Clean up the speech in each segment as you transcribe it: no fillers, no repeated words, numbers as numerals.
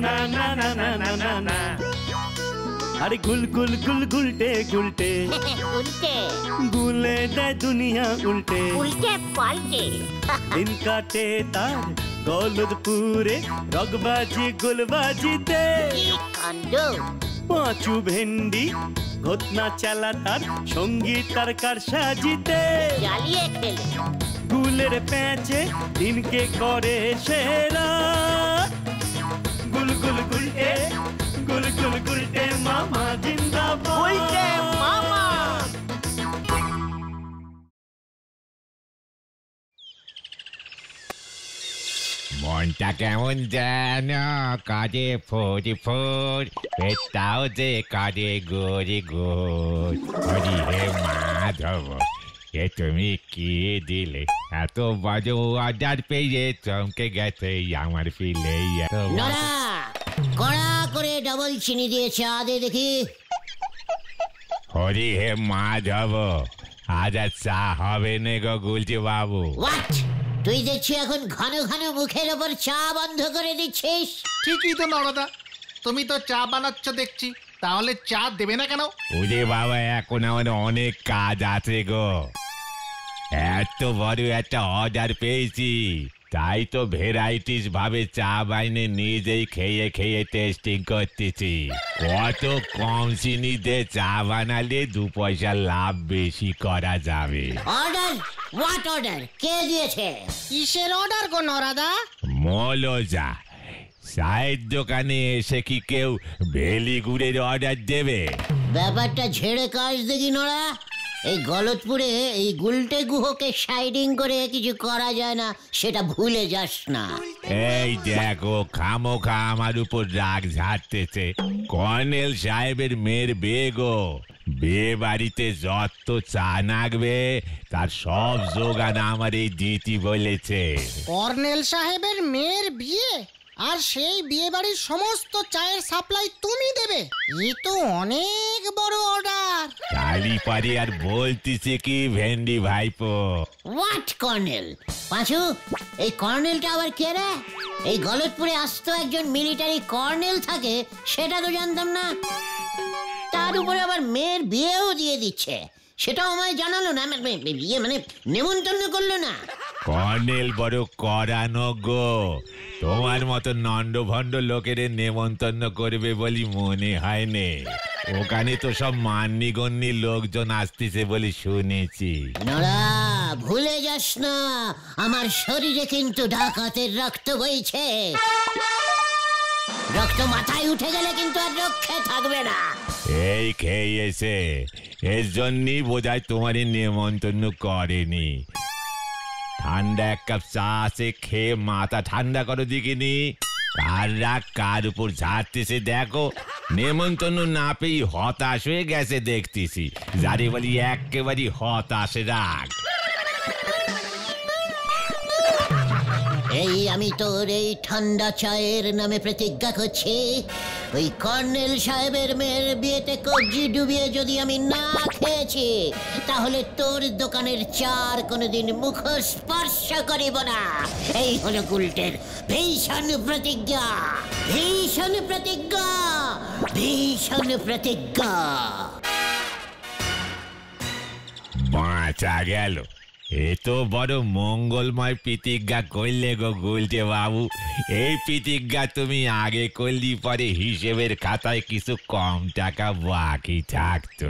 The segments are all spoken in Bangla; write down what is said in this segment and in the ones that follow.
না না না না না না না। আরে গুল গুল গুল গুলটে গুলটে উল্টে গুলে দেয় দুনিয়া উল্টে উল্টে পাল্টে দিন কাটে তার দৌলতপুরে রগবাজি গুলবাজিতে কি কাণ্ড! পাঁচু ভেন্ডি ঘটনা চালা তার সঙ্গী তার কার সাজিতে জ্বালিয়ে খেলে গুলের প্যাঁচে দিনকে করে সেরা গুল গুল গুলটে গুল গুল গুলটে মামা জিন্দাবাদ উল্টে মামা। মনটা কেমন যেন কাজে ফোর ফোর, পেটটাও যে কাজে গোরি গোর। হরি হে মাধব, এ তুমি কি দিলে? এত বাজে অর্ডার পেয়ে চমকে গেছে আমার ফিলে। নড়া কড়া করে ডাবল চিনি দিয়ে চা দে দেখি। হরি হে মাধব, আজ আর চা হবে না গো গুলটি বাবু। হোয়াট? তুই দেখছি এখন ঘন ঘন মুখের ওপর চা বন্ধ করে দিচ্ছিস। ঠিকই তো নরদা, তুমি তো চা বানাচ্ছ দেখছি, তাহলে চা দেবে না কেন? ওরে বাবা, এখন আমার অনেক কাজ আছে গো। এত বড় একটা অর্ডার পেয়েছি, তাই তো ভ্যারাইটিস ভাবে চা বাইনে নিজেই খেয়ে খেয়ে টেস্টিং করতেছি। কত কম চিনিতে চা বানালে 2 পয়সা লাভ বেশি করা যাবে। অর্ডার? What order? কে দিয়েছে? কিসের অর্ডার গো নরাদা? মৌলজা, চায়ের দোকানে এসে কি কেউ ভেলি গুড়ের অর্ডার দেবে? ব্যাপারটা ঝেড়ে কাজ দেখি নড়া। এই গলতপুরে এই গুলটে গুহকে সাইডিং করে কিছু করা যায় না, সেটা ভুলে যাস না। এই দেখো, খামোখা আমার উপর রাগ ঝাড়তেছে। কর্নেল সাহেবের মেয়ের বিয়ে গো, বিয়ে বাড়িতে যত চা নাগবে তার সব যোগান আমার এই দিতি বলেছে। কর্নেল সাহেবের মেয়ের বিয়ে, আর সেই বিয়ে বাড়ির সমস্ত চায়ের সাপ্লাই তুমি দেবে? এ তো অনেক বড় অর্ডার। কালি পারি আর বলতেছে কি ভেন্ডি ভাইপো? What colonel? পাঁচু, এই কর্নেলটা আবার কে রে? এই গলতপুরে আসতো একজন মিলিটারি কর্নেল থাকে, সেটা তো জানতাম না। তার উপরে আবার মেয়ের বিয়েও দিয়ে দিচ্ছে, সেটাও আমায় জানালো না। বিয়ে মানে নেমন্তন্ন করলো না। কর্নেল বড় করানো গো, তোমার মতো নন্ড ভণ্ড লোকের নেমন্তন্ন করবে বলি মনে হয় নে। ওখানে তো সব মান্যি গণ্যি লোকজন আসতেছে বলে শুনেছি। নড়া, ভুলে যাস না, আমার শরীরে কিন্তু ডাকাতের রক্ত বইছে। রক্ত মাথায় উঠে গেলে কিন্তু আর রক্ষে থাকবে না। এই খেয়েছে, এর জন্যই বোধহয় তোমার নেমন্তন্ন করেনি। ঠান্ডা এক কাপ চা আছে, খেয়ে মাথা ঠান্ডা করো দেখিনি। কার রাগ কার উপর ঝাড়তেছে দেখো। নেমন্তন্ন না পেয়ে হতাশ হয়ে গেছে দেখতেছি। যারে বলি একেবারে হতাশ রাগ। এই আমি তোর এই ঠান্ডা চায়ের নামে প্রতিজ্ঞা করছি, ওই কর্নেল সাহেবের মেয়ের বিয়েতে কবজি ডুবিয়ে যদি আমি না খেয়েছি, তাহলে তোর দোকানের চার কোনোদিন মুখ স্পর্শ করিব না। এই হলো গুলটের ভীষণ প্রতিজ্ঞা, ভীষণ প্রতিজ্ঞা, ভীষণ প্রতিজ্ঞা। বাঁচা গেল। এ তো বড় মঙ্গলময় প্রতিজ্ঞা করলে গো গুলটে বাবু। এই প্রতিজ্ঞা তুমি আগে করলি পরে হিসেবের খাতায় কিছু কম টাকা বাকি থাকতো।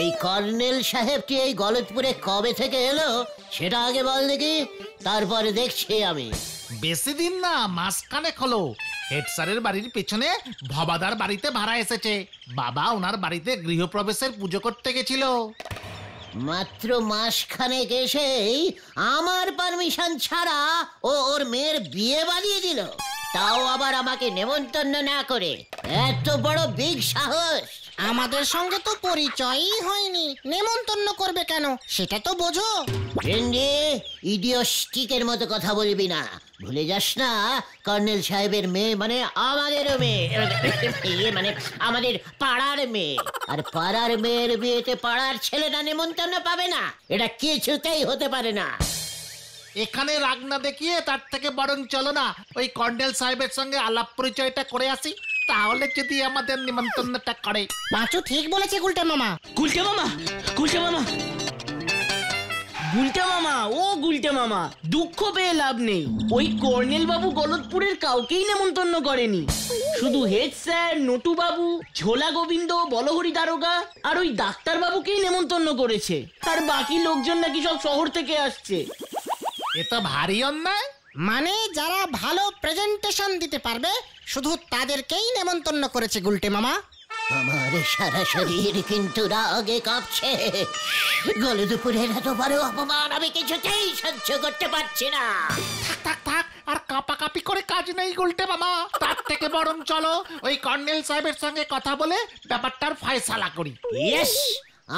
এই কর্নেল সাহেবটি এই গলতপুরে কবে থেকে এলো সেটা আগে বল দেখি, তারপরে দেখছি আমি। বেশি দিন না, মাসখানেক হলো। হেড স্যারের বাড়ির পেছনে ভবাদার বাড়িতে ভাড়া এসেছে। বাবা ওনার বাড়িতে গৃহপ্রবেশের পুজো করতে গেছিল। মাত্র মাসখানেক এসেই আমার পারমিশন ছাড়া ও ওর মেয়ের বিয়ে বাড়িয়ে দিল, তাও আবার আমাকে নেমন্তন্ন না করে। এত বড় বিগ সাহস! আমাদের সঙ্গে তো পরিচয়ই হয়নি, নেমন্তন্ন করবে কেন সেটা তো বোঝো। ইডিওস্টিকের মতো কথা বলবি না। ভুলে যাস না, কর্নেল সাহেবের মেয়ে মানে আমাদেরও মেয়ে, মানে আমাদের পাড়ার মেয়ে। আর পাড়ার মেয়ের বিয়েতে পাড়ার ছেলেটা নেমন্তন্ন পাবে না, এটা কিছুতেই হতে পারে না। কালি পারি আর বলতেছে কি ভেন্ডি ভাইপো? কর্নেল সাহেবের মেয়ের বিয়েতে পাড়ার ছেলেটা নেমন্তন্ন পাবে না, এটা কিছুতেই হতে পারে না। ভেন্ডি, ইডিওস্টিকের মতো কথা বলবি না। ভুলে যাস না, কর্নেল সাহেবের মেয়ে মানে আমাদেরও মেয়ে, মানে আমাদের পাড়ার মেয়ে। আর পাড়ার মেয়ের বিয়েতে পাড়ার ছেলেটা নেমন্তন্ন পাবে না, এটা কিছুতেই হতে পারে না। এখানে রাগ না দেখিয়ে তার থেকে বরং চলো না ওই কর্নেল সাহেবের সঙ্গে আলাপ পরিচয়টা করে আসি, তাহলে যদি আমাদের নিমন্ত্রণটা করে। পাঁচু ঠিক বলেছে গুলটে মামা। গুলটে মামা, গুলটে মামা, গুলটে মামা, ও গুলটে মামা, দুঃখ পেয়ে লাভ নেই। ওই কর্নেল বাবু গলতপুরের কাউকেই নেমন্তন্ন করেনি, শুধু হেড স্যার, নটু বাবু, ঝোলা গোবিন্দ, বলহরি দারোগা আর ওই ডাক্তার বাবুকেই নেমন্তন্ন করেছে। আর বাকি লোকজন নাকি সব শহর থেকে আসছে। এ তো ভারী অন্যায়। মানে যারা ভালো প্রেজেন্টেশন দিতে পারবে শুধু তাদেরকেই নেমন্তন্ন করেছে গুলটে মামা। আমার সারা শরীর কিন্তু রাগে কাঁপছে। গলদপুরের এত বড় অপমান আমি কিছুতেই সহ্য করতে পারছি না। থাক থাক থাক, আর কাঁপাকাঁপি করে কাজ নেই গুলটে মামা। তার থেকে বরং চলো ওই কর্নেল সাহেবের সঙ্গে কথা বলে ব্যাপারটার ফয়সালা করি। ইয়েস,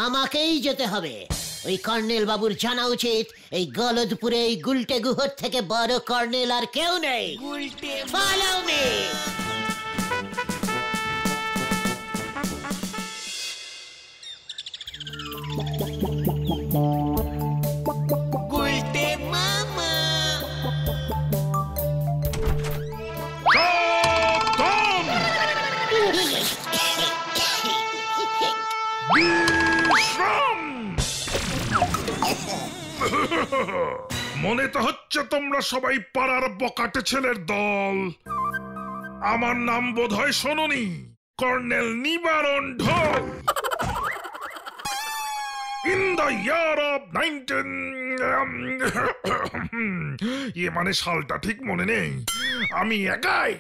আমাকেই যেতে হবে। ওই কর্নেল বাবুর জানা উচিত এই গলদপুরে এই গুলটে গুহর থেকে বড় কর্নেল আর কেউ নেই। Follow me. মনে তো হচ্ছে তোমরা সবাই পাড়ার বকাটে ছেলের দল। আমার নাম বোধহয় শোনোনি, কর্নেল নিবারণ ঢোল। ইন দ্য ইয়ার অফ 19 মানে সালটা ঠিক মনে নেই, আমি একাই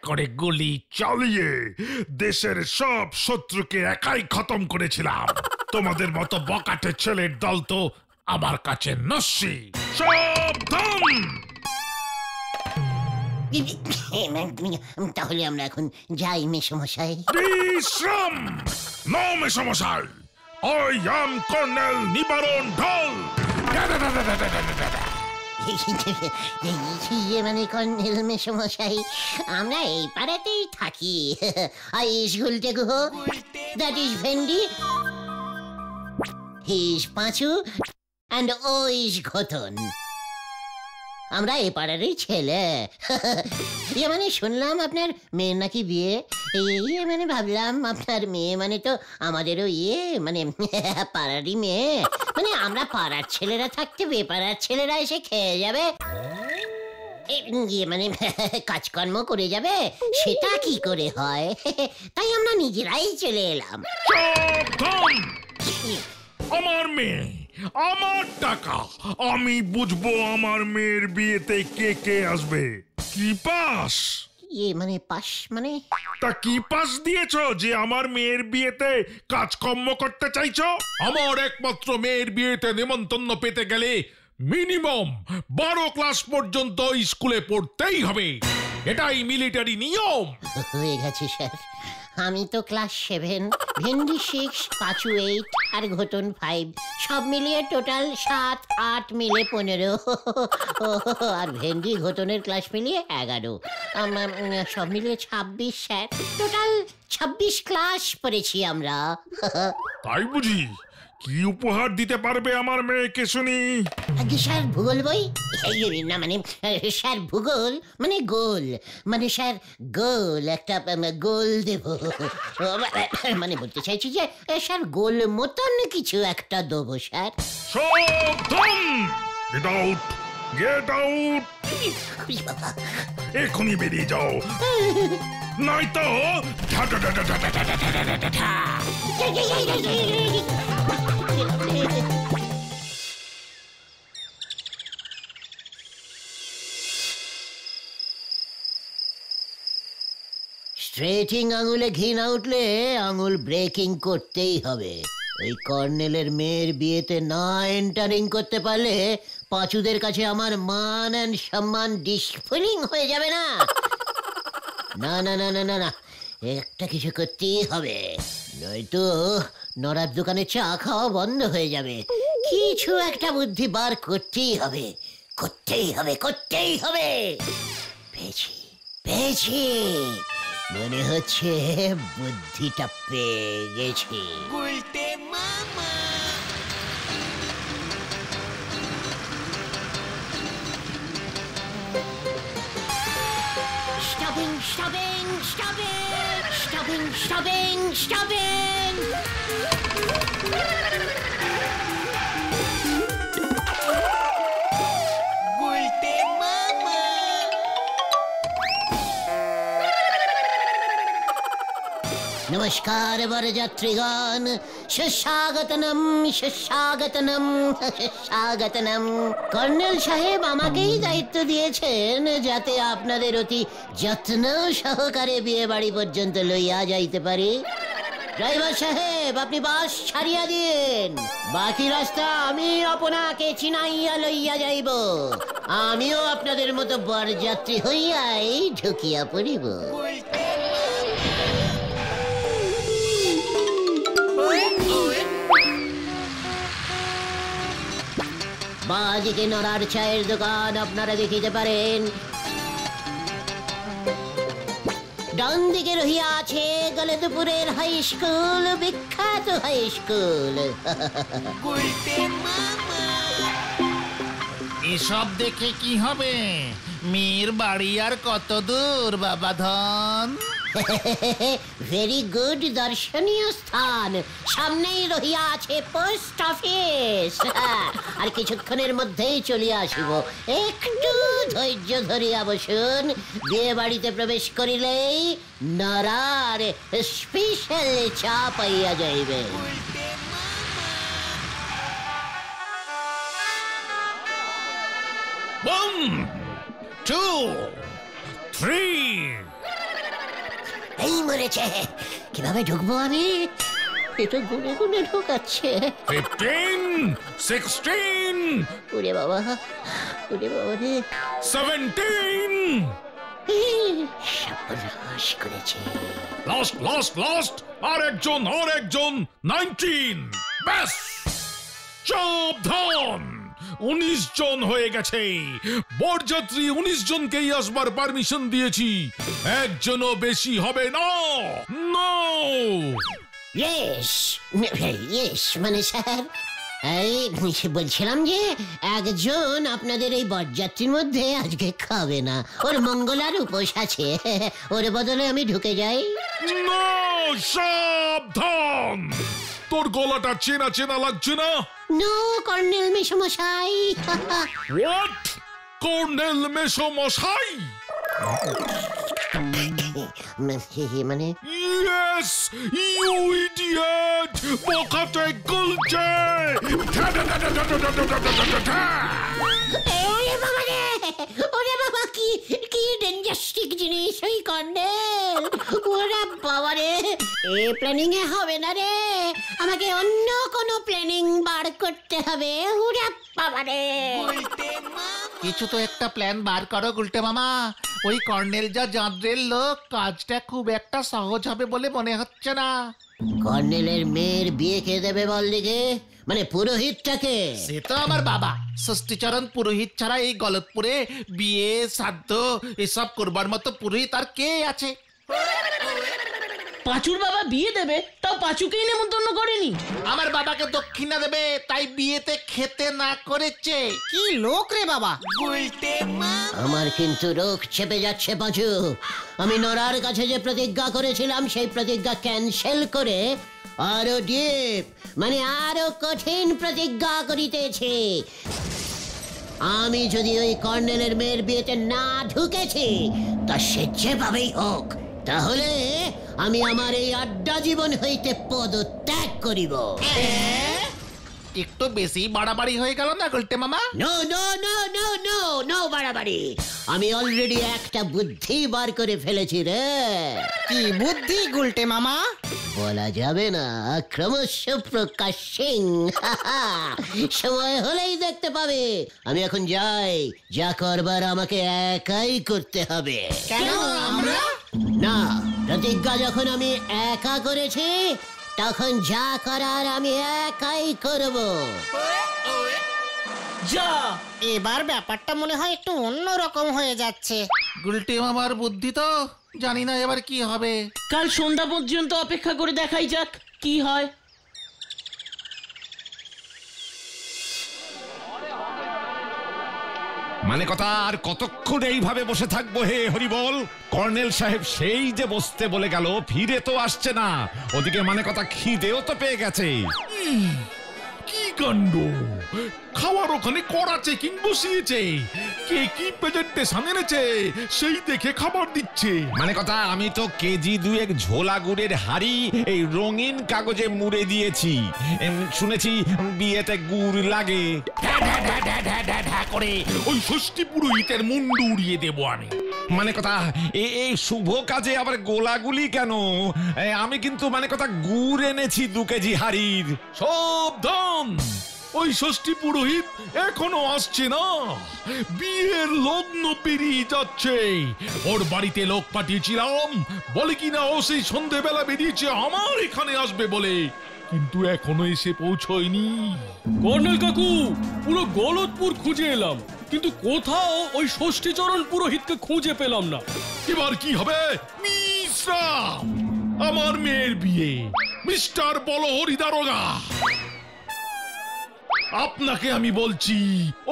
করে গুলি চালিয়ে দেশের সব শত্রুকে একাই খতম করেছিলাম। তোমাদের মতো বকাটে ছেলের দল তো আমার কাছে নস্যি। সাবধান! তাহলে আমরা এখন যাই মেসমশাই। বিশ্রাম! নো মেসমশাই, আই অ্যাম কর্নেল নিবারণ ঢোল। মানে কর্নেল মেসমশাই, আমরা এই পাড়াতেই থাকি। আইস Gulte Guha, that is Bhendi, he is Panchu, and ও ইজ ঘটন। আমরা এই পাড়ারই ছেলে। মানে শুনলাম আপনার মেয়ের নাকি বিয়ে। মানে ভাবলাম আপনার মেয়ে মানে তো আমাদেরও মানে পাড়ারই মেয়ে। মানে আমরা পাড়ার ছেলেরা থাকতে বেপাড়ার ছেলেরা এসে খেয়ে যাবে, মানে কাজকর্ম করে যাবে, সেটা কি করে হয়? তাই আমরা নিজেরাই চলে এলাম। আমার মেয়ে, আমার টাকা, আমি বুঝবো আমার মেয়ের বিয়েতে কে কে আসবে। কি পাস? মানে পাস মানে? তা কি পাস দিয়েছো যে আমার মেয়ের বিয়েতে কাজকর্ম করতে চাইছো? আমার একমাত্র মেয়ের বিয়েতে নিমন্ত্রণ পেতে গেলে মিনিমাম 12 ক্লাস পর্যন্ত স্কুলে পড়তেই হবে, এটাই মিলিটারি নিয়ম। হয়ে গেছে স্যার, আমি তো ক্লাস 7, ভেন্ডি 6, পাঁচু 8 আর ঘটন 5, সব মিলিয়ে টোটাল 7, 8 মিলে 15। আর ভেন্ডি ঘটনের ক্লাস মিলিয়ে 11, সব মিলিয়ে 26 স্যার। টোটাল 26 ক্লাস পড়েছি আমরা। তাই বুঝি? কি উপহার দিতে পারবে আমার মেয়েকে শুনি? আগে স্যার ভূগোল বই, না মানে স্যার ভূগোল মানে গোল, মানে স্যার গোল একটা গোল দেব। মানে বলতে চাইছি যে স্যার গোল মতন কিছু একটা দেবো sir. Get out, get out, এখনই বেরিয়ে যাও, নয়তো স্ট্রেটিং আঙুলে ঘি না উঠলে আঙুল ব্রেকিং করতেই হবে। ওই কর্নেলের মেয়ের বিয়েতে না এন্টারিং করতে পারলে পাঁচুদের কাছে আমার মান এন্ড সম্মান ডিসফিলিং হয়ে যাবে না। না না না না না না, একটা কিছু করতেই হবে, নয়তো নড়ার দোকানে চা খাওয়া বন্ধ হয়ে যাবে। কিছু একটা বুদ্ধি বার করতেই হবে, করতেই হবে, করতেই হবে। পেয়েছি পেয়েছি, মনে হচ্ছে বুদ্ধিটা পেয়ে গেছি। স্টপিং। নমস্কার বরযাত্রীগণ, সুস্বাগতনম সুস্বাগতনম সুস্বাগতনম। কর্নেল সাহেব আমাকেই দায়িত্ব দিয়েছেন যাতে আপনাদের অতি যত্ন সহকারে বিয়ে বাড়ি পর্যন্ত লইয়া যাইতে পারি। ড্রাইভার সাহেব, আপনি বাস ছাড়িয়া দিন, বাকি রাস্তা আমি আপনাকে চিনাইয়া লইয়া যাইব। আমিও আপনাদের মতো বরযাত্রী হইয়াই ঢুকিয়া পড়িব। বাদিকে নড়ার চায়ের দোকান আপনারা দেখিতে পারেন। ডান দিকে রহিয়া আছে গলদপুরের হাই স্কুল, বিখ্যাত হাই স্কুল। এসব দেখে কি হবে? মেয়ের বাড়ি আর কত দূর বাবা ধন? ভেরি গুড, দর্শনীয় স্থান। সামনেই রহিয়া আছে পোস্ট অফিস। আর কিছুক্ষণের মধ্যেই চলিয়া আসিব, একটু ধৈর্য ধরিয়া বসুন। বিয়ে বাড়িতে প্রবেশ করিলেই নরার স্পেশাল চা পাইয়া যাইবে। 1 2 3 এই মরেছে, কিভাবে ঢুকবো আমি? এটা গুনে গুনে ঢোকাচ্ছে। 15 16 ওরে বাবা, ওরে বাবা রে, 17 সর্বনাশ করেছে। লাস্ট আরেকজন 19। ব্যাস, সাবধান, 19 জন হয়ে গেছে। বরযাত্রী 19 জনকেই আসবার পারমিশন দিয়েছি, একজনও বেশি হবে না। নো ইয়েস মানে স্যার, এই বলছিলাম যে একজন আপনাদের এই বরযাত্রীর মধ্যে আজকে খাবে না, ওর মঙ্গলার উপোস আছে। ওর বদলে আমি ঢুকে যাই। নো, সাবধান, তোর গলাটা চেনা চেনা লাগছে না? নো কর্নেল মেসমশাই। হোয়াট? কর্নেল মেসমশাই? মানে ইয়েস, ইউ ইডিয়েট, বোকাতে গুলছে। ওরে বাবা, কি ডেঞ্জাস্টিক জিনিস ওই কর্নেল। ওরে বাবা রে, এ প্ল্যানিং এ হবে না রে, আমাকে অন্য কোনো প্ল্যানিং বার করতে হবে। ওরে বাবা রে, কিছু তো একটা প্ল্যান বার করো গুলটে মামা। ওই কর্নেল যা জাঁদরের লোক, কাজটা খুব একটা সহজ হবে বলে মনে হচ্ছে না। কর্নেলের মেয়ের বিয়ে কে দেবে বল দিকে? মানে পুরোহিতটাকে? সে তো আমার বাবা ষষ্ঠীচরণ পুরোহিত ছাড়া এই গলতপুরে বিয়ে শ্রাদ্ধ এসব করবার মতো পুরোহিত আর কে আছে? পাঁচুর বাবা বিয়ে দেবে, তাও পাঁচুকেই নেমন্তন্ন করেনি। আমার বাবাকে দক্ষিণা দেবে তাই বিয়েতে খেতে না করেছে। কি লোক রে বাবা! আমার কিন্তু রোগ চেপে যাচ্ছে পাঁচু। আমি নরার কাছে যে প্রতিজ্ঞা করেছিলাম সেই প্রতিজ্ঞা ক্যান্সেল করে আরো ডিপ মানে আরো কঠিন প্রতিজ্ঞা করিতেছি। আমি যদি ওই কর্নেলের মেয়ের বিয়েতে না ঢুকেছি, তা সে যেভাবেই হোক, তাহলে আমি আমার এই আড্ডা জীবন হইতে পদত্যাগ করিব। একটু বেশি বাড়াবাড়ি হয়ে গেল না গুলটে মামা? No no no no no no বাড়াবাড়ি। আমি অলরেডি একটা বুদ্ধি বার করে ফেলেছি রে। কি বুদ্ধি গুলটে মামা? বলা যাবে না, ক্রমশ প্রকাশ্যে। সময় হলেই দেখতে পাবে। আমি এখন যাই, যা করবার আমাকে একাই করতে হবে। কেন আমরা? না, প্রতিজ্ঞা যখন আমি একা করেছি, তখন যা করার আমি একাই করব। যা, এবার ব্যাপারটা মনে হয় একটু অন্যরকম হয়ে যাচ্ছে। গুলটে মামার বুদ্ধি তো জানি না এবার কি হবে। কাল সন্ধ্যা পর্যন্ত অপেক্ষা করে দেখাই যাক কি হয়। মানে কথা আর কতক্ষণ এইভাবে বসে থাকবো হে হরিবল? কর্নেল সাহেব সেই যে বসতে বলে গেল, ফিরে তো আসছে না। ওদিকে মানে কথা খিদেও তো পেয়ে গেছে। কি কাণ্ড! খাওয়ার ওখানে কড়া চেকিং বসিয়েছে, কে কি প্রেজেন্টেশন এনেছে সেই দেখে খাবার দিচ্ছে। মানে কথা আমি তো কেজি 2 ঝোলা গুড়ের হাড়ি এই রঙিন কাগজে মুড়ে দিয়েছি। শুনেছি বিয়েতে গুড় লাগে। করে ওই ষষ্ঠী পুরোহিতের মুন্ডু উড়িয়ে দেবো আমি। মানে কথা এই শুভ কাজে আবার গোলাগুলি কেন? আমি কিন্তু মানে কথা গুড় এনেছি 2 কেজি হাড়ির। সাবধান, ওই ষষ্ঠী পুরোহিত এখনো আসছে না। বিয়ের লগ্ন পেরিয়ে যাচ্ছে। ওর বাড়িতে লোক পাঠিয়েছিলাম, বলে কিনা ও সেই সন্ধেবেলা বেরিয়েছে আমার এখানে আসবে বলে, কিন্তু এখনো এসে পৌঁছয়নি। কর্নেল কাকু, পুরো গলতপুর খুঁজে এলাম, কিন্তু কোথাও ওই ষষ্ঠীচরণ পুরোহিতকে খুঁজে পেলাম না। এবার কি হবে? বিশ্রাম, আমার মেয়ের বিয়ে, মিস্টার বলহরি দারোগা, আপনাকে আমি বলছি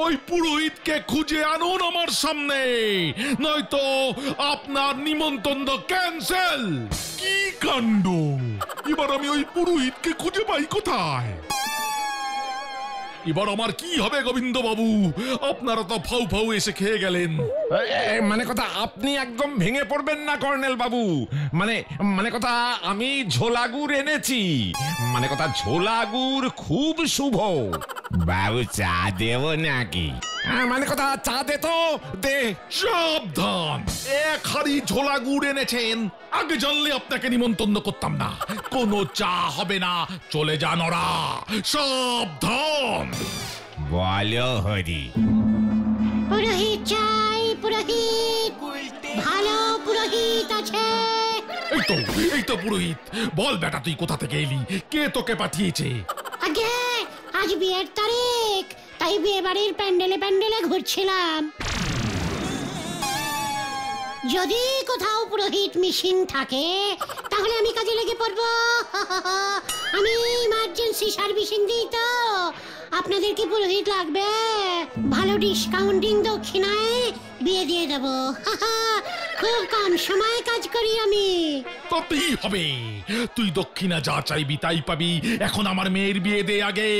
ওই পুরোহিতকে খুঁজে আনুন আমার সামনে, নয়তো আপনার নিমন্ত্রণ ক্যান্সেল। কি কাণ্ড! এবার আমি ওই পুরোহিতকে খুঁজে পাই কোথায়? এবার আমার কি হবে গোবিন্দ বাবু? আপনারা তো ফাউ ফাউ এসে খেয়ে গেলেন। মানে কথা আপনি একদম ভেঙে পড়বেন না কর্নেল বাবু। মানে কথা আমি ঝোলা গুড় এনেছি। মানে কথা ঝোলা গুড় খুব শুভ। বাবু চা দেব নাকি? মানে কথা চা দে তো দে। সাবধান, 1 হাড়ি ঝোলা গুড় এনেছেন, আগে জানলে আপনাকে নিমন্ত্রণ করতাম না। কোনো চা হবে না, চলে যান ওরা। সাবধান। বলো হরি। পুরোহিত চাই, পুরোহিত, ভালো পুরোহিত আছে? এই তো পুরোহিত। বল বেটা, তুই কোথা থেকে এলি? কে তোকে পাঠিয়েছে? আগে আজ বিয়ের তারিখ, তাই বিয়ে বাড়ির প্যান্ডেলে প্যান্ডেলে ঘুরছিলাম। যদি কোথাও পুরোহিত মিশিং থাকে তাহলে আমি কাজে লেগে পড়বো। আমি ইমার্জেন্সি সার্ভিসিং দিই তো। আপনাদের কি পুরোহিত লাগবে? ভালো ডিসকাউন্টিং দক্ষিণায় বিয়ে দিয়ে দেবো। খুব কম সময় কাজ করি আমি। তাতেই হবে, তুই দক্ষিণা যা চাইবি তাই পাবি। এখন আমার মেয়ের বিয়ে দে আগে।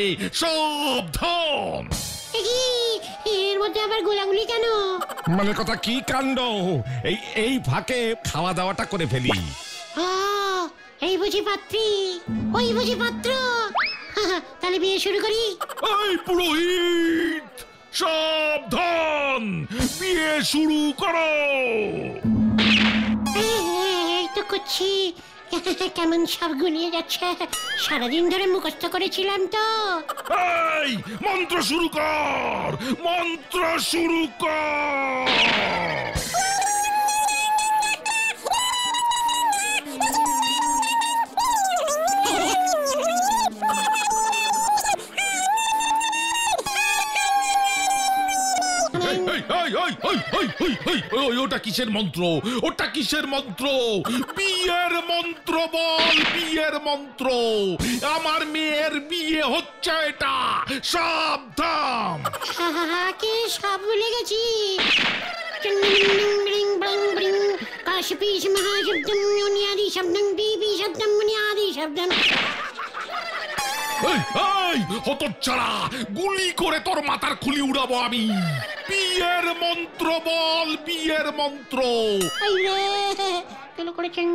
সাবধান। এর মধ্যে আবার গোলাগুলি কেন? মানে কথা কি কাণ্ড! এই ফাঁকে খাওয়া দাওয়াটা করে ফেলি। এই বুঝি পাত্রী, ওই বুঝি পাত্র। তাহলে বিয়ে শুরু করি। এই পুরোহিত, সাবধান, বিয়ে শুরু করো। এই তো করছি। কেমন সব গুলিয়ে যাচ্ছে। সারাদিন ধরে মুখস্থ করেছিলাম তো। এই মন্ত্র শুরু কর, মন্ত্র শুরু কর। ওটা কিসের মন্ত্র? ওটা কিসের মন্ত্র? বিয়ের মন্ত্র বল, বিয়ের মন্ত্র। আমার মেয়ের বিয়ে হচ্ছে এটা। সাবধান। কি সব ভুলে গেছি। কাশপিস মহাশব্দম মুনিয়াদি শব্দম বিবি শব্দম মুনিয়াদি শব্দম। হতচ্ছাড়া, গুলি করে তোর মাথার খুলি উড়াবো আমি। বিয়ের মন্ত্র বল, বিয়ের মন্ত্র। করেছেন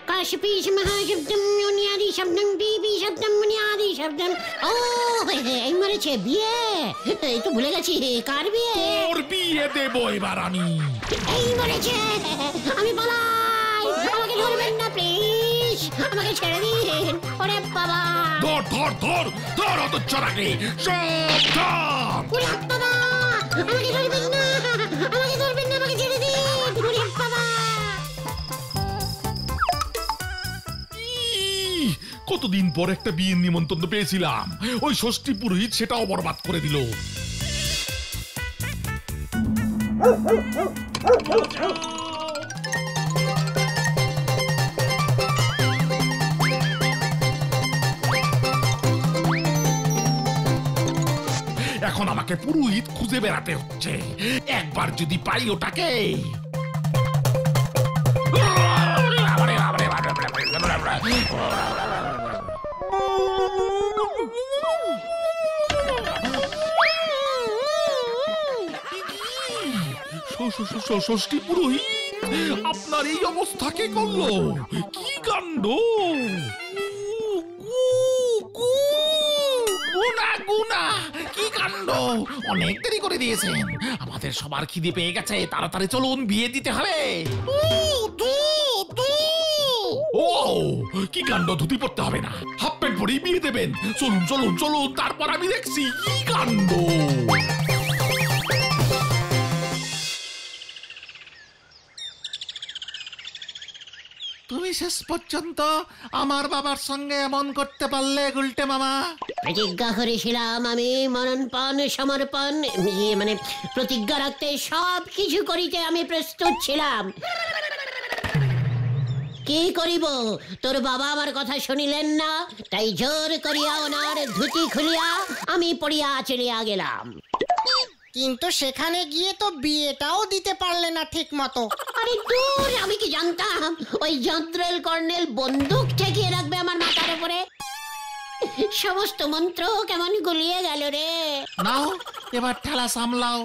কাশপিস মহাশব্দম মুনিয়াদি শব্দম বিবি শব্দম মুনিয়াদি শব্দম। ও এই মরেছে বিয়ে। এই তো ভুলে গেছি, কার বিয়ে? তোর বিয়ে দেবো এবার আমি। এই মরেছে, আমি পালাই। আমাকে ধরবেন না প্লিজ, আমাকে ছেড়ে দিন। ওরে বাবা, ধর ধর ধর ধর হতচ্ছাড়াকে। সাবধান। ওরে বাবা, আমাকে ধরবেন না, আমাকে ধরবেন না, আমাকে ছেড়ে দিন। ওরে বাবা। কতদিন পর একটা বিয়ের নিমন্ত্রণ পেয়েছিলাম, ওই ষষ্ঠী পুরোহিত সেটাও বরবাদ করে দিল। এখন আমাকে পুরোহিত খুঁজে বেড়াতে হচ্ছে। একবার যদি পাই ওটাকে। ষষ্ঠী পুরোহিত, আপনার এই অবস্থা কে করলো? কি কাণ্ড! গুনা, কি কাণ্ড! অনেক দেরি করে দিয়েছেন। আমাদের সবার খিদে পেয়ে গেছে, তাড়াতাড়ি চলুন, বিয়ে দিতে হবে। ও কি কাণ্ড! ধুতি পড়তে হবে না, হাফ প্যান্ট পরেই বিয়ে দেবেন। চলুন চলুন চলুন, তারপর আমি দেখছি কি কাণ্ড। তুমি শেষ পর্যন্ত আমার বাবার সঙ্গে এমন করতে পারলে গুলটে মামা? প্রতিজ্ঞা করেছিলাম আমি মরণপণ সমর্পণ মানে প্রতিজ্ঞা রাখতে সব কিছু করিতে আমি প্রস্তুত ছিলাম। কি করিব, তোর বাবা আমার কথা শুনিলেন না, তাই জোর করিয়া ওনার ধুতি খুলিয়া আমি পড়িয়া চলিয়া গেলাম। কিন্তু সেখানে গিয়ে তো বিয়েটাও দিতে পারলে না ঠিক মতো। আরে দূর, আমি কি জানতাম ওই জন্ত্রেল কর্নেল বন্দুক ঠেকিয়ে রাখবে আমার মাথার উপরে? সমস্ত মন্ত্র কেমন গুলিয়ে গেল রে। নাও এবার ঠেলা সামলাও।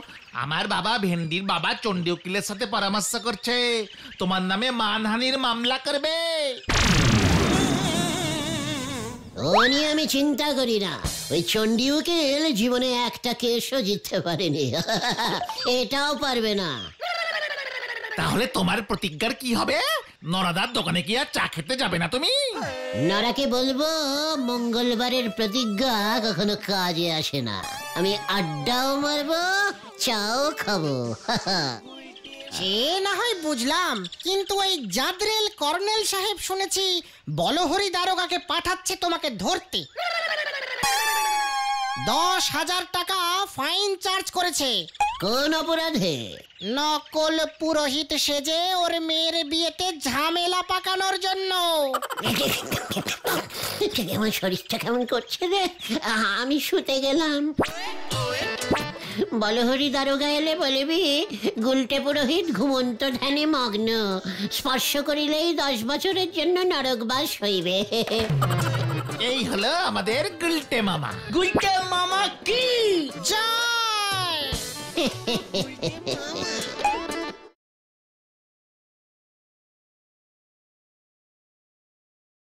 আমার বাবা ভেন্ডির বাবা চণ্ডী উকিলের সাথে পরামর্শ করছে, তোমার নামে মানহানির মামলা করবে। ও নিয়ে আমি চিন্তা করি না, ওই চণ্ডী উকিল জীবনে একটা কেসও জিততে পারেনি, এটাও পারবে না। তাহলে তোমার প্রতিজ্ঞার কি হবে? নরাদার দোকানে কি আর চা খেতে যাবে না তুমি? নরাকে বলবো মঙ্গলবারের প্রতিজ্ঞা কখনো কাজে আসে না, আমি আড্ডাও মারবো, চাও খাবো। সে না হয় বুঝলাম, কিন্তু ওই জাদরেল কর্নেল সাহেব শুনেছি বলহরি দারোগাকে পাঠাচ্ছে তোমাকে ধরতে। 10,000 টাকা ফাইন চার্জ করেছে। কোন অপরাধে? নকল পুরোহিত সেজে ওর মেয়ের বিয়েতে ঝামেলা পাকানোর জন্য। আমার শরীরটা কেমন করছে রে, আমি শুতে গেলাম। বলহরি দারোগা এলে বলবি গুলটে পুরোহিত ঘুমন্ত ধ্যানে মগ্ন, স্পর্শ করিলেই 10 বছরের জন্য নরকবাস হইবে। এই হলো আমাদের গুলটে মামা। গুলটে মামা কি জয়।